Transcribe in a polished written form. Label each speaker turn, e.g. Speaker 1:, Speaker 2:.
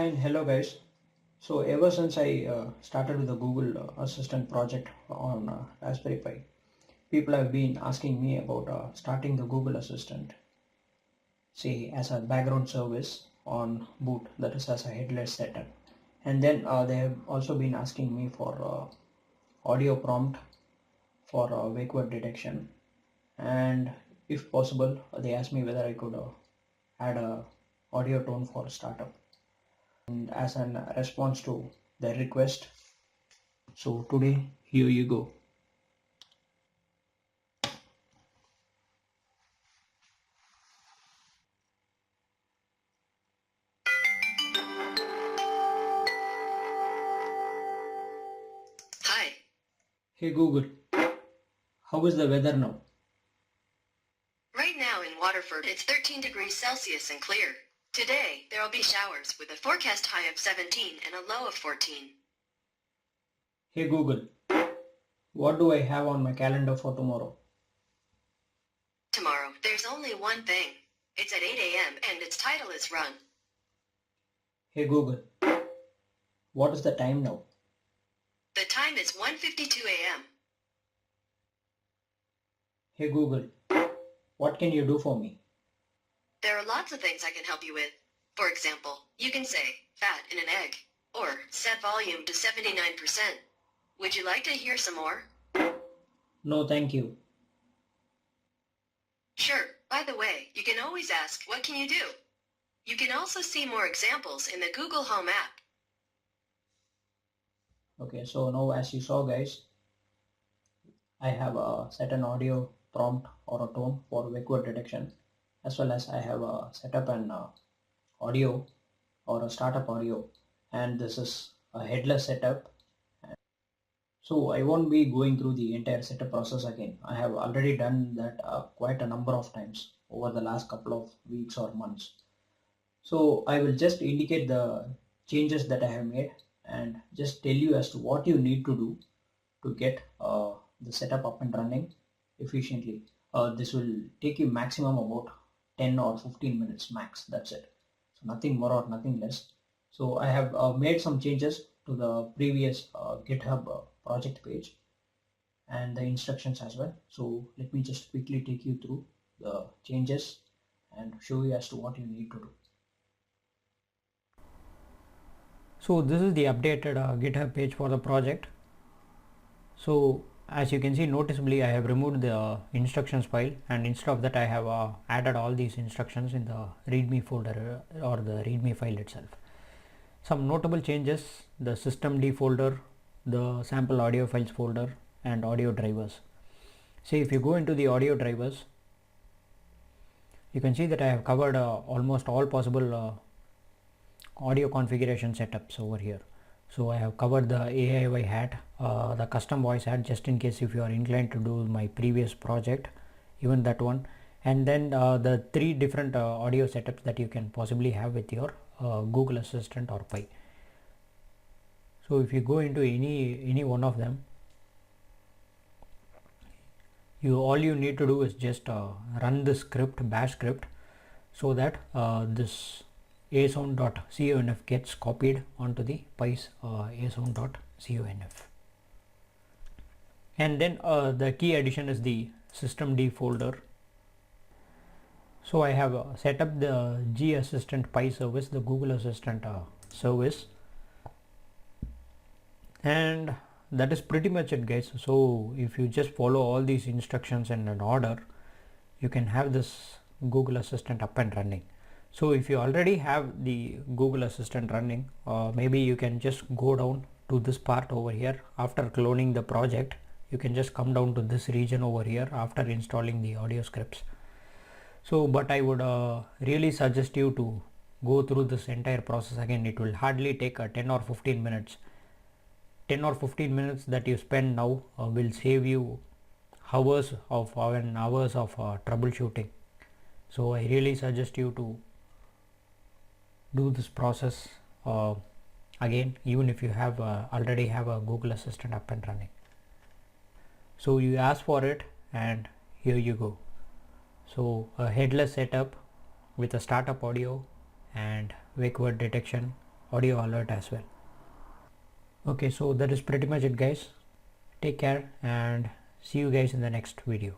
Speaker 1: And hello guys. So ever since I started with the Google Assistant project on Raspberry Pi, people have been asking me about starting the Google Assistant, say as a background service on boot, that is as a headless setup. And then they have also been asking me for audio prompt for wakeword detection, and if possible, they asked me whether I could add a audio tone for startup. And as a response to their request, so today here you go.
Speaker 2: Hi.
Speaker 1: Hey Google, how is the weather now?
Speaker 2: Right now in Waterford it's 13 degrees Celsius and clear. Today there will be showers with a forecast high of 17 and a low of 14.
Speaker 1: Hey Google, what do I have on my calendar for tomorrow?
Speaker 2: Tomorrow there's only one thing. It's at 8 a.m. and its title is Run.
Speaker 1: Hey Google, what is the time now?
Speaker 2: The time is 1:52 a.m.
Speaker 1: Hey Google, what can you do for me?
Speaker 2: There are lots of things I can help you with. For example, you can say fat in an egg or set volume to 79%. Would you like to hear some more?
Speaker 1: No, thank you.
Speaker 2: Sure. By the way, you can always ask, what can you do? You can also see more examples in the Google Home app.
Speaker 1: Okay, so now as you saw guys, I have set an audio prompt or a tone for wakeword detection, as well as I have set up an audio or a startup audio, and this is a headless setup. So I won't be going through the entire setup process again. I have already done that quite a number of times over the last couple of weeks or months. So I will just indicate the changes that I have made and just tell you as to what you need to do to get the setup up and running efficiently. This will take you maximum about 10 or 15 minutes max. That's it. So nothing more or nothing less. So I have made some changes to the previous GitHub project page and the instructions as well. So let me just quickly take you through the changes and show you as to what you need to do. So this is the updated GitHub page for the project. So as you can see, noticeably I have removed the instructions file, and instead of that I have added all these instructions in the readme folder or the readme file itself. Some notable changes: the systemd folder, the sample audio files folder, and audio drivers. See, if you go into the audio drivers, you can see that I have covered almost all possible audio configuration setups over here. So I have covered the API.AI hat, the custom voice hat, just in case if you are inclined to do my previous project, even that one, and then the three different audio setups that you can possibly have with your Google Assistant or Pi. So if you go into any one of them, all you need to do is just run the script, bash script, so that this asound.conf gets copied onto the Pi's asound.conf. And then the key addition is the systemd folder. So I have set up the G Assistant Pi service, the Google Assistant service, and that is pretty much it guys. So if you just follow all these instructions in an order, you can have this Google Assistant up and running. So if you already have the Google Assistant running, maybe you can just go down to this part over here. After cloning the project, you can just come down to this region over here after installing the audio scripts. So but I would really suggest you to go through this entire process again. It will hardly take 10 or 15 minutes. 10 or 15 minutes that you spend now will save you hours of troubleshooting. So I really suggest you to do this process again, even if you have already have a Google Assistant up and running. So you ask for it, and here you go. So a headless setup with a startup audio and wakeword detection audio alert as well. Okay, so that is pretty much it guys. Take care and see you guys in the next video.